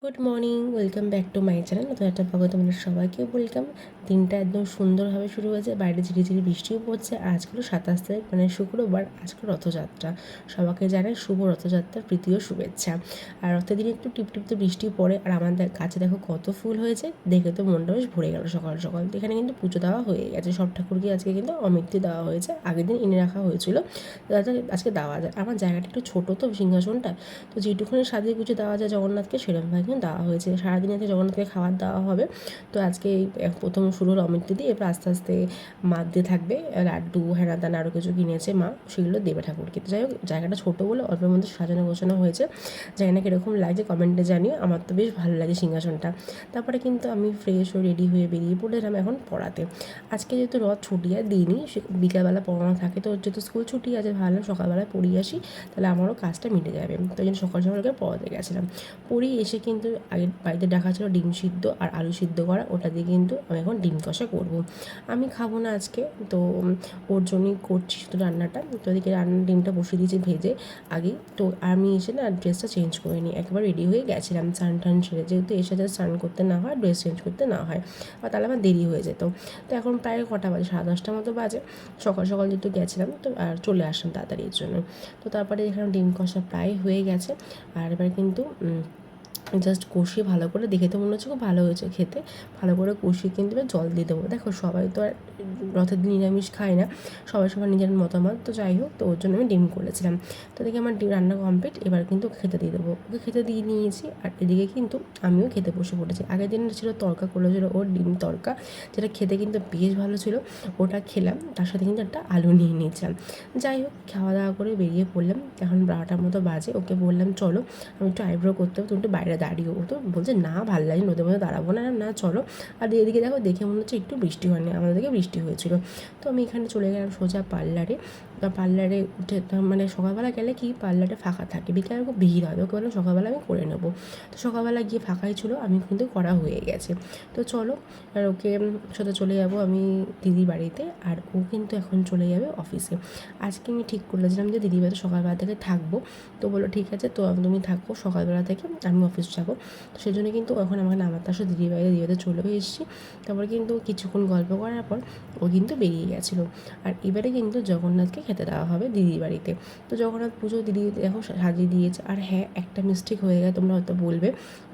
Good morning, welcome back to my channel. নতুন একটা ব্লগে তোমাদের সবাইকে ওয়েলকাম। দিনটা একদম সুন্দরভাবে শুরু হয়েছে, বাইরে ঝিরিঝিরি বৃষ্টিও পড়ছে। আজকে 27 তারিখ, মানে শুক্রবার, আজকে রথযাত্রা। সবাইকে জানাই শুভ রথযাত্রার প্রীতি ও শুভেচ্ছা। আর রথের দিনে একটু টিপটিপ তো বৃষ্টি পড়ে, আর আমাদের কাছে দেখো কত ফুল হয়েছে, দেখে তো মনটা বেশ ভরে গেল সকাল সকাল। এখানে কিন্তু পুজো দেওয়া হয়ে গেছে, সব ঠাকুরকে আজকে কিন্তু অমৃতি দেওয়া হয়েছে, আগের দিন এনে রাখা হয়েছিল, যাতে আজকে দেওয়া যায়। আমার জায়গাটা একটু ছোটো তো, সিংহাসনটা, তো যেটুকুনি সাজিয়ে গুছিয়ে দেওয়া যায় জগন্নাথকে সেরকমভাবে কিন্তু দেওয়া হয়েছে। সারাদিন আজকে জগন্নাথকে খাবার দেওয়া হবে। তো আজকে এই প্রথম শুরু হলো অমৃত দিয়ে, এরপর আস্তে আস্তে মা দিয়ে থাকবে লাড্ডু, হেনা দানা আরও কিছু কিনেছে মা, সেগুলো দেবে ঠাকুরকে। তো যাই হোক, জায়গাটা ছোটো বলে অল্পের মধ্যে সাজানো গোছানো হয়েছে। জানি না কীরকম লাগছে, কমেন্টে জানিও। আমার তো বেশ ভালো লাগে সিংহাসনটা। তারপরে কিন্তু আমি ফ্রেশ হয়ে রেডি হয়ে বেরিয়ে পড়লাম এখন পড়াতে। আজকে যেহেতু রথ ছুটি আর দিইনি, বিকালবেলা পড়ানো থাকে, তো যেহেতু স্কুল ছুটি আছে, ভাবলাম সকালবেলায় পড়িয়ে আসি, তাহলে আমারও কাজটা মিটে যাবে। তো এই জন্য সকাল সকাল পড়াতে গেছিলাম। পড়ি এসে কিন্তু আগে বাড়িতে ডাকা ছিল ডিম সিদ্ধ আর আলু সিদ্ধ করা, ওটা দিয়ে কিন্তু আমি এখন ডিম কষা করবো। আমি খাবো না আজকে, তো ওর জন্যই করছি শুধু রান্নাটা। তো ওদিকে ডিমটা বসিয়ে দিয়েছি ভেজে আগেই। তো আমি এসে না ড্রেসটা চেঞ্জ করে নিই, একবার রেডি হয়ে গেছিলাম স্নান টান সেরে, যেহেতু এসে যা স্নান করতে না হয়, ড্রেস চেঞ্জ করতে না হয়, আর তাহলে আমার দেরি হয়ে যেত। তো এখন প্রায় কটা বাজে, 10:30 মতো বাজে। সকাল সকাল যেহেতু গেছিলাম, তো আর চলে আসলাম তাড়াতাড়ির জন্য। তো তারপরে এখানে ডিম কষা প্রায় হয়ে গেছে। আর এবার কিন্তু জাস্ট কষিয়ে ভালো করে, দেখে তো মনে হচ্ছে খুব ভালো হয়েছে খেতে, ভালো করে কষিয়ে কিন্তু এবার জল দিয়ে দেবো। দেখো সবাই তো আর রথের দিন নিরামিষ খায় না, সবাই সবার নিজের মতামত, তো যাই হোক, তো ওর জন্য আমি ডিম করেছিলাম। তো দেখি আমার ডিম রান্না কমপ্লিট, এবার কিন্তু খেতে দিয়ে দেবো। ওকে খেতে দিয়ে নিয়েছি, আর এদিকে কিন্তু আমিও খেতে বসে পড়েছি। আগের দিন ছিল তড়কা করেছিল ওর, ডিম তড়কা, যেটা খেতে কিন্তু বেশ ভালো ছিল, ওটা খেলাম। তার সাথে কিন্তু একটা আলু নিয়ে নিয়েছিলাম। যাই হোক, খাওয়া দাওয়া করে বেরিয়ে পড়লাম। এখন 12টার মতো বাজে। ওকে বললাম চলো, আমি একটু আইব্রো করতে হবে, তুমি একটু বাইরে দাঁড়িয়েও। ও তো বলছে না, ভালো লাগে নদীর মধ্যে দাঁড়াবো না, না চলো। আর এদিকে দেখো, দেখে মনে হচ্ছে একটু বৃষ্টি হয়নি, আমাদের দিকে বৃষ্টি হয়েছিল। তো আমি এখানে চলে গেলাম সোজা পার্লারে। পার্লারে উঠে, মানে সকালবেলা গেলে কি পার্লারে ফাঁকা থাকে, বিকেলে খুব ভিড় হয়, ওকে বললাম সকালবেলা আমি করে নেবো। তো সকালবেলা গিয়ে ফাঁকাই ছিল, আমি কিন্তু করা হয়ে গেছে। তো চলো, আর ওকে সাথে চলে যাবো আমি দিদি বাড়িতে, আর ও কিন্তু এখন চলে যাবে অফিসে। আজকে আমি ঠিক করেছিলাম যে দিদি বাড়িতে সকালবেলা থেকে থাকবো। তো বললো ঠিক আছে, তো তুমি থাকো সকালবেলা থেকে, আমি অফিস যাবো। তো সেই জন্য কিন্তু এখন আমাকে নামাতে আসো দিদিবাড়িতে চলেও এসেছি। তারপরে কিন্তু কিছুক্ষণ গল্প করার পর ও কিন্তু বেরিয়ে গেছিলো। আর এবারে কিন্তু জগন্নাথকে খেতে দেওয়া হবে দিদির বাড়িতে। তো জগন্নাথ পুজো দিদি দেখো সাজিয়ে দিয়েছে। আর হ্যাঁ, একটা মিস্টেক হয়ে গেছে, তোমরা হয়তো বলবে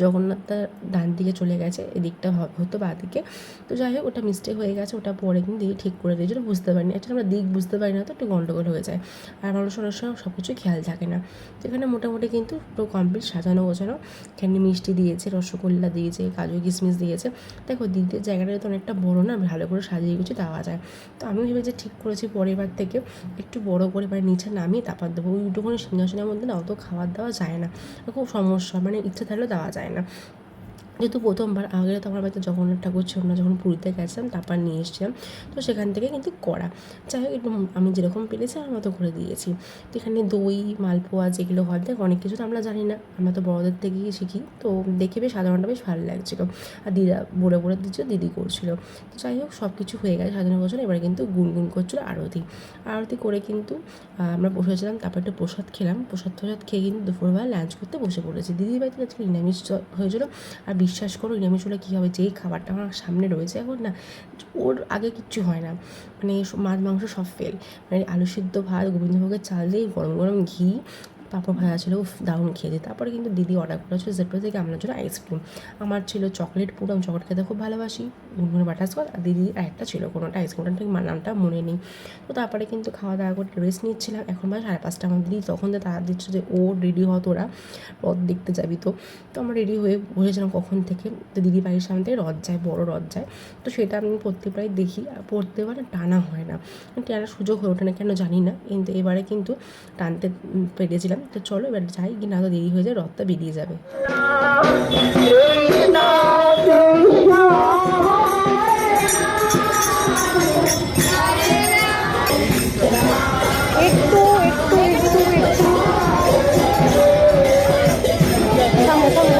জগন্নাথটা ডান দিকে চলে গেছে, এদিকটা হতো বাঁ দিকে। তো যাই হোক, ওটা মিস্টেক হয়ে গেছে, ওটা পরে কিন্তু দিদি ঠিক করে দিয়েছিল, বুঝতে পারিনি। অ্যাকচুয়ালি আমরা দিক বুঝতে পারি না, তো একটু গন্ডগোল হয়ে যায়, আর মানুষ অনেক সময় সব কিছু খেয়াল থাকে না। তো এখানে মোটামুটি কিন্তু পুরো কমপ্লিট সাজানো গোছানো। এখানে মিষ্টি দিয়েছে, রসগোল্লা দিয়েছে, কাজু কিশমিশ দিয়েছে। দেখো দিদির জায়গাটা তো অনেকটা বড়ো না, ভালো করে সাজিয়ে গুছিয়ে দেওয়া যায়। তো আমি ভেবেছি ঠিক করেছি পরের বার থেকে একটু বড় করে, মানে নিচে নামিয়ে তারপর দেবো। ওইটুকুনি সিংহাসনের মধ্যে না অত খাবার দেওয়া যায় না, খুব সমস্যা, মানে ইচ্ছে থাকলেও দেওয়া যায় না। যেহেতু প্রথমবার, আগে তো আমার বাড়িতে জগন্নাথ ঠাকুর ছিল না, যখন পুরীতে গেছিলাম তারপর নিয়ে এসেছিলাম, তো সেখান থেকে কিন্তু করা। যাই হোক, একটু আমি যেরকম পেরেছি আমার মতো করে দিয়েছি। তো এখানে দই, মালপোয়া যেগুলো হয়, দেখ অনেক কিছু তো আমরা জানি না, আমরা তো বড়োদের থেকেই শিখি, তো দেখে বেশ সাজানোটা বেশ ভালো লাগছিলো। আর দিদা বলে বলে দিচ্ছিল, দিদি করছিলো। তো যাই হোক, সব কিছু হয়ে গেছে সাজানো গোছানো। এবার কিন্তু গুনগুন করছিলো আরতি। আরতি করে কিন্তু আমরা বসেছিলাম, তারপর একটু প্রসাদ খেলাম। প্রসাদ খেয়ে কিন্তু দুপুরবেলা লাঞ্চ করতে বসে পড়েছি। দিদির বাড়িতে আজকে নিরামিষ হয়েছিলো। আর বিশ্বাস করো, নিরামিষ হলে কী হবে, যেই খাবারটা আমার সামনে রয়েছে এখন না, ওর আগে কিচ্ছু হয় না, মানে মাছ মাংস সব ফেল। মানে আলু সিদ্ধ ভাত, গোবিন্দভোগের চাল দিয়ে গরম গরম ঘি, পাঁপড় ভাজা ছিল, দারুণ খেয়েছি। তারপরে কিন্তু দিদি অর্ডার করেছিল জেপ্টো থেকে আমার জন্য আইসক্রিম। আমার ছিল চকলেট পুরো, আমি চকলেট খেতে খুব ভালোবাসি, গুনগুনো বাটারস্কচ। আর দিদি আরেকটা ছিল কোনোটা আইসক্রিমটা ঠিক নামটা মনে নেই। তো তারপরে কিন্তু খাওয়া দাওয়া করে রেস্ট নিচ্ছিলাম। এখন প্রায় 5:30 আমার দিদি তখন যে তারা দিচ্ছে যে ও রেডি হও, তোরা রথ দেখতে যাবি। তো তো আমরা রেডি হয়ে বসেছিলাম কখন থেকে। তো দিদি বাড়ির সামনে থেকে রথ যায়, বড় রথ যায়। তো সেটা আমি প্রত্যেকবারই দেখি, প্রত্যেকবার টানা হয় না, টানার সুযোগ হয়ে ওঠে না কেন জানি না, কিন্তু এবারে কিন্তু টানতে পেরেছিলাম। তো চলো এবার যাই, কি না তো দেরি হয়ে যায়, রথটা বেরিয়ে যাবে। একটু একটু একটু একটু থামো থামো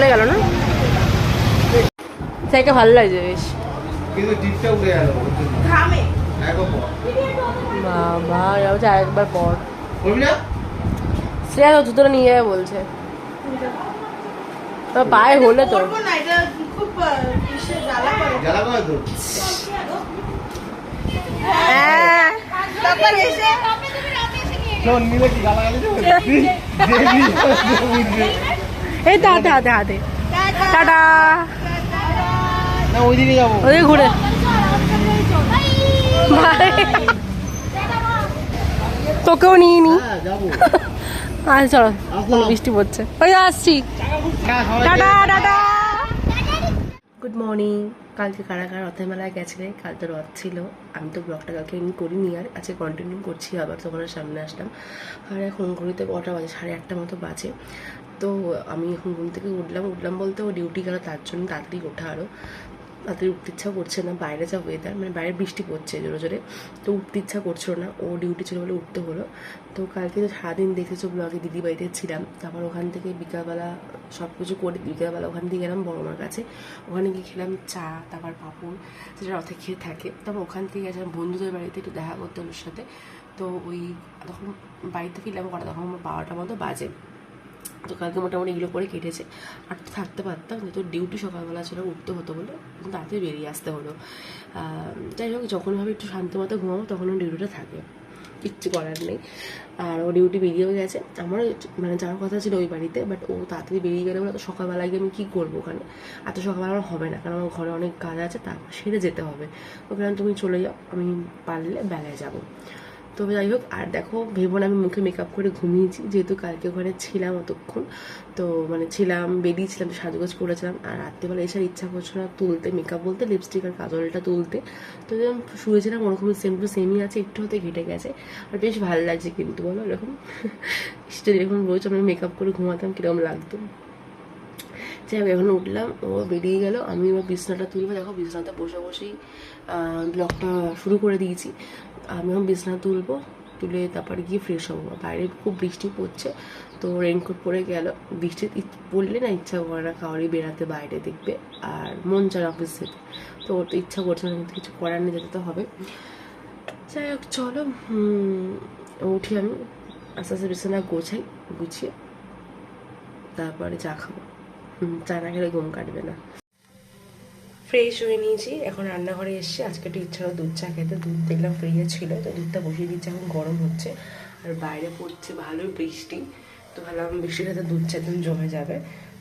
হয়ে গেল না, সেইটা ভালো লাগছে বেশ। কিন্তু টিপটা উড়ে গেল ঘামে একবার বাবা যাচ্ছে আরেকবার পর বলবি না শ্রেয়া তো জুতোটা নিয়ে যাবে বলছে, তো পায়ে হলে তো না, এটা খুব জ্বালা করে। জ্বালা করে তো হ্যাঁ তারপর এসে শোন মিলে কি গালাগালি দেবে এই তো হাতে হাতে হাতে টাটা, না ওইদিকে যাবো ওদিকে ঘুরে তোকেও নিয়ে নি। হ্যাঁ যাবো আচ্ছা চলো, আসলাম। বৃষ্টি পড়ছে, ওই আসছি, টাটা টাটা। Good morning. কালকে কারা কারা রথের মেলায় গেছিলে? কাল তো রথ ছিল, আমি তো ব্লগটা কালকে এমনি করিনি, আর আজকে কন্টিনিউ করছি, আবার তোমার সামনে আসলাম। আর এখন ঘড়িতে কটা বাজে, 8:30 মতো বাজে। তো আমি এখন ঘুম থেকে উঠলাম বলতে ও ডিউটি গেল, তার জন্য তাড়াতাড়ি ওঠা, আরও তাড়াতাড়ি উঠতে ইচ্ছা করছে না, বাইরে যা ওয়েদার, মানে বাইরে বৃষ্টি পড়ছে জোরে জোরে, তো উঠতে ইচ্ছা করছিল না, ও ডিউটি ছিল বলে উঠতে হলো। তো কালকে তো সারাদিন দেখেছো ব্লগে, দিদি বাড়িতে ছিলাম, তারপর ওখান থেকে বিকালবেলা সব কিছু করে বিকালবেলা ওখান থেকে গেলাম বড়মার কাছে, ওখানে গিয়ে খেলাম চা, তারপর পাঁপড়, যেটা রথে খেয়ে থাকে। তারপর ওখান থেকে গেছিলাম বন্ধুদের বাড়িতে একটু দেখা করতে ওর সাথে। তো ওই তখন বাড়িতে ফিরলাম কটা, তখন আমার 12টা মতো বাজে। তো কালকে মোটামুটি এগুলো করে কেটেছে, আর তো থাকতে পারতাম, যেহেতু ডিউটি সকালবেলা ছিল, উঠতে হতো বলে তাড়াতাড়ি বেরিয়ে আসতে হলো। যাই হোক, যখন ভাবে একটু শান্তি মতো ঘুমাবো তখন ডিউটিটা থাকে, কিচ্ছু করার নেই। আর ও ডিউটি বেরিয়েও গেছে, আমারও মানে যাওয়ার কথা ছিল ওই বাড়িতে, বাট ও তাড়াতাড়ি বেরিয়ে গেলে বলে তো সকালবেলা গিয়ে আমি কী করবো ওখানে, এত সকালবেলা আমার হবে না, কারণ আমার ঘরে অনেক কাজ আছে, তারপর সেরে যেতে হবে। ওখানে তুমি চলে যাও, আমি পারলে বেলায় যাবো। তো যাই হোক, আর দেখো ভেবো না আমি মুখে মেকআপ করে ঘুমিয়েছি, যেহেতু কালকে ওখানে ছিলাম অতক্ষণ, তো মানে ছিলাম, বেরিয়েছিলাম, সাজগোজ করেছিলাম, আর রাত্রেবেলা এসে ইচ্ছা করছিল না তুলতে, মেকআপ বলতে লিপস্টিক আর কাজলটা তুলতে। তো যেরকম শুয়েছিলাম ওরকমই সেম টু সেমই আছে, একটু হতে ঘেটে গেছে, আর বেশ ভালো লাগছে কিন্তু, বলো এরকম যদি এরকম রোজ আমি মেকআপ করে ঘুমাতাম কীরকম লাগতো। যাই হোক, এখন উঠলাম, ও বেরিয়ে গেল, আমি এবার বিছনাটা তুলবো। দেখো বিছনাতে বসে বসেই ব্লগটা শুরু করে দিয়েছি। আমি এখন বিছনা তুলবো, তুলে তারপরে গিয়ে ফ্রেশ হবো। বাইরে খুব বৃষ্টি পড়ছে, তো রেইনকোট পরে গেল, বৃষ্টি পড়লে না ইচ্ছা করে না কাউরই বেড়াতে বাইরে দেখবে, আর মন চায় অফিস যেতে, তো ওর তো ইচ্ছা করছে না, কিন্তু কিছু করার নেই, যেতে তো হবে। যাই হোক চলো, উঠি আমি আস্তে আস্তে বিছানা গুছিয়ে তারপরে চা খাবো, চা না খেলে ঘুম কাটবে না। ফ্রেশ হয়ে নিয়েছি, এখন রান্নাঘরে এসেছি। আজকে একটু ইচ্ছা হলো দুধ চা খেতে, দুধ দেখলাম ফ্রিজে ছিল, তো দুধটা বসিয়ে দিচ্ছি, এখন গরম হচ্ছে, আর বাইরে পড়ছে ভালোই বৃষ্টি, তো ভাবলাম বৃষ্টির সাথে দুধ চা একদম জমে যাবে।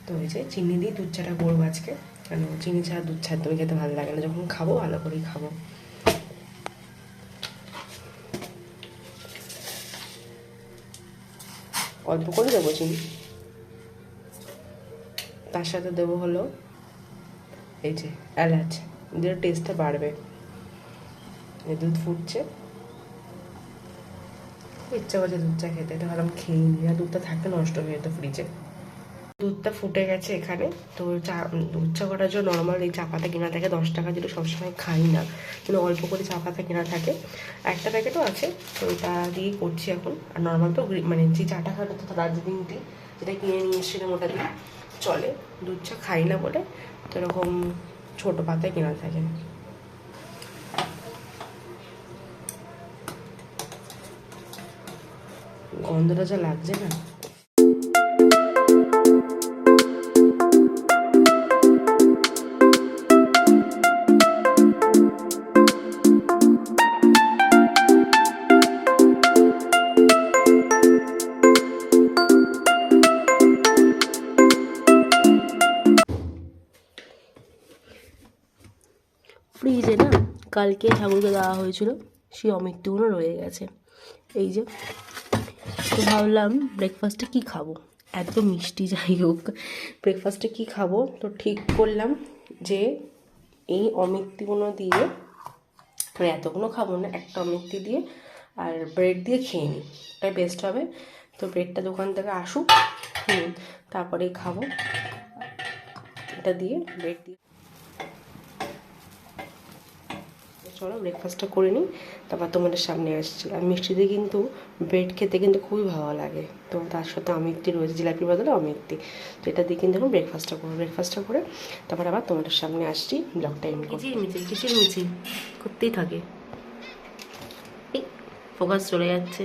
তো ওই যে চিনি দিয়ে দুধ চাটা করবো আজকে, কেন চিনি ছাড়া দুধ চা একদমই খেতে ভালো লাগে না, যখন খাবো ভালো করেই খাবো। অল্প করে দেবো চিনি, তার সাথে দেবো হলো এই যে এলাচ, দিয়ে টেস্টটা বাড়বে। এই দুধ ফুটছে, ইচ্ছা করছে দুধ চা খেতে, এটা ভাবলাম খেয়ে নিই, আর দুধটা থাকে নষ্ট হয়ে যেত ফ্রিজে। দুধটা ফুটে গেছে এখানে, তো চা দুধ চা করার জন্য নর্মাল এই চা পাতা কেনা থাকে 10 টাকা, যেটা সবসময় খাই না, কিন্তু অল্প করে চা পাতা কেনা থাকে, একটা প্যাকেটও আছে, তো ওটা দিয়েই করছি এখন। আর নর্মাল তো মানে যে চাটা খাবে তো দার্জিলিং টি, যেটা কিনে নিয়ে এসেছিলাম ওটা দিয়ে চলে, দুধ চা খাই না বলে তো এরকম ছোটো পাতায় কেনা থাকে। গন্ধটা যা লাগছে না, ফ্রিজে না কালকে ঠাকুরকে দেওয়া হয়েছিল, সেই অমৃতগুলো রয়ে গেছে এই যে। তো ভাবলাম ব্রেকফাস্টে কী খাবো, এত মিষ্টি, যাই হোক ব্রেকফাস্টে কী খাবো, তো ঠিক করলাম যে এই অমৃতগুলো দিয়ে, মানে এতগুলো খাবো না, একটা অমৃতি দিয়ে আর ব্রেড দিয়ে খেয়ে নিই, ওটাই বেস্ট হবে। তো ব্রেডটা দোকান থেকে আসুক, তারপরেই খাবো, এটা দিয়ে ব্রেড দিয়ে চলো ব্রেকফাস্টটা করে নিই, তারপর তোমাদের সামনে আসছি। আর মিষ্টিতে কিন্তু ব্রেড খেতে কিন্তু খুবই ভালো লাগে, তো তার সাথে অমিত্তি রয়েছে, জিলাপির বদলে অমিত্তি। তো এটা দিয়ে কিন্তু এখন ব্রেকফাস্টটা করবো, ব্রেকফাস্টটা করে তারপর আবার তোমাদের সামনে আসছি, ব্লগটা এন্ড করছি। কিচিরমিচির করতেই থাকে, ফোকাস চলে যাচ্ছে।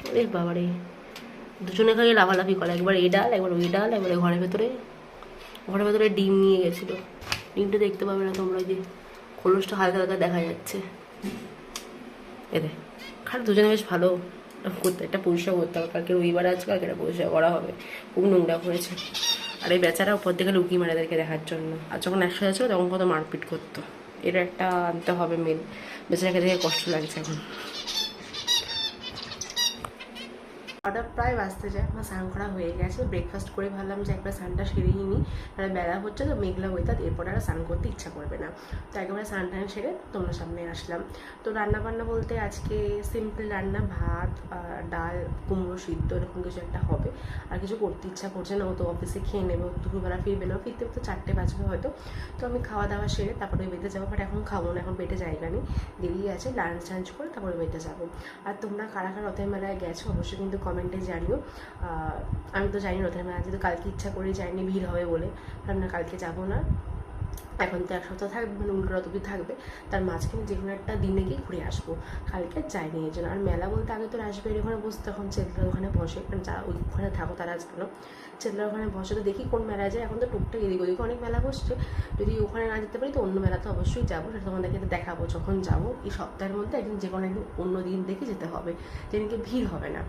আরে বাবারে, দুজনে খালি লাফালাফি করে, একবার এই ডাল একবার ওই ডাল, একবার ঘরের ভেতরে ডিম নিয়ে গেছিলো। ডিমটা দেখতে পাবে না তোমরা, যে খোলসটা হালকা হালকা দেখা যাচ্ছে। এতে খালি দুজনে বেশ ভালো করতে, একটা পরিষ্কার করতে হবে, কালকে রবিবার আছে, কালকে এটা পরিষ্কার করা হবে। খুব নোংরা করেছে। আর এই বেচারা উপর থেকে লুকিয়ে মারে এদেরকে দেখার জন্য। আর যখন একসাথে ছিল তখন কত মারপিট করতো। এটা একটা আনতে হবে মেন, বেচারাকে দেখে কষ্ট লাগছে এখন। অর্ডার প্রায় বাঁচতে যায়, আমার স্নান করা হয়ে গেছে, ব্রেকফাস্ট করে ভাবলাম যে একবার স্নানটা সেরেই নিই, তাহলে বেলা হচ্ছে তো মেঘলা ওয়েদার, এরপরে আর স্নান করতে ইচ্ছা করবে না। তো একেবারে স্নান টান সেরে তোমার সামনে আসলাম। তো রান্নাবান্না বলতে আজকে সিম্পল রান্না, ভাত ডাল কুমড়ো সিদ্ধ এরকম কিছু একটা হবে। আর কিছু করতে ইচ্ছা করছে না, ও তো অফিসে খেয়ে নেবে, দুপুরবেলা ফিরবে না, ফিরতে তো 4টে বাজবে হয়তো। তো আমি খাওয়া দাওয়া সেরে তারপরে ওই বেঁধে যাবো, বাট এখন খাবো না, এখন পেটে জায়গা নেই, দেরি আছে, লাঞ্চ করে তারপরে বেঁধে যাবো। আর তোমরা কারা কারা রথের মেলায় গেছো অবশ্যই কিন্তু কমেন্টে জানিও। আমি তো জানি রথের মেলা, যেহেতু কালকে ইচ্ছা করে যাইনি, ভিড় হবে বলে ভাবলাম না কালকে যাবো না। এখন তো 1 সপ্তাহ থাকবে, মানে উল্টো রথ অব্দি থাকবে, তার মাঝখানে যে কোনো একটা দিনে গিয়ে ঘুরে আসবো। কালকে যাইনি এই জন্য। আর মেলা বলতে আগে তো রাসবেরির ওখানে বসতে, এখন চেতলার ওখানে বসে, কারণ যারা ওইখানে থাকো তারা জানো, চেতলার ওখানে বসে। তো দেখি কোন মেলা যায়, এখন তো টুকটাক এদিক ওদিকে অনেক মেলা বসছে। যদি ওখানে না যেতে পারি তো অন্য মেলা তো অবশ্যই যাবো, সেটা তোমাদেরকে দেখাবো যখন যাবো। এই সপ্তাহের মধ্যে একদিন যে কোনো একদিন অন্য দিন দেখে যেতে হবে, যেদিনকে ভিড় হবে না।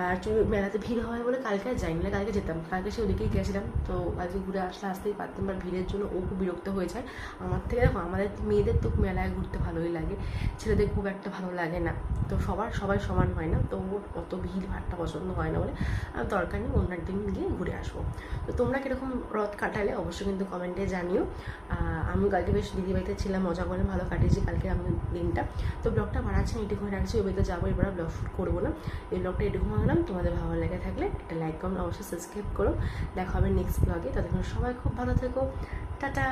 অ্যাকচুয়ালি মেলাতে ভিড় হয় বলে কালকে আর যাইনি, কালকে যেতাম, কালকে সে ওদিকেই গেছিলাম। তো আজকে ঘুরে আসতেই পারতাম, বাট ভিড়ের জন্য ও খুব বিরক্ত হয়ে যায় আমার থেকে। দেখো আমাদের মেয়েদের তো মেলায় ঘুরতে ভালোই লাগে, ছেলেদের খুব একটা ভালো লাগে না। তো সবাই সমান হয় না, তো ওর অত ভিড় ভাড়টা পছন্দ হয় না বলে আর দরকার নেই, অন্য একদিন গিয়ে ঘুরে আসবো। তো তোমরা কীরকম রথ কাটালে অবশ্যই কিন্তু কমেন্টে জানিও। আমি কালকে বেশ দিদিবাড়িতে ছিলাম, মজা করে ভালো কাটিয়েছি কালকে আমি দিনটা। তো ব্লগটা বাড়াচ্ছি না, এটুকু রাখছি, ওই বাড়িতে যাবো, এবার ব্লগ শ্যুট করবো না। এই ব্লগটা এটুকু বানালাম, তোমাদের ভালো লেগে থাকলে একটা লাইক কমেন্ট অবশ্যই সাবস্ক্রাইব করো। দেখা হবে নেক্সট ব্লগে, ততক্ষণ সবাই খুব ভালো থেকো, টাটা।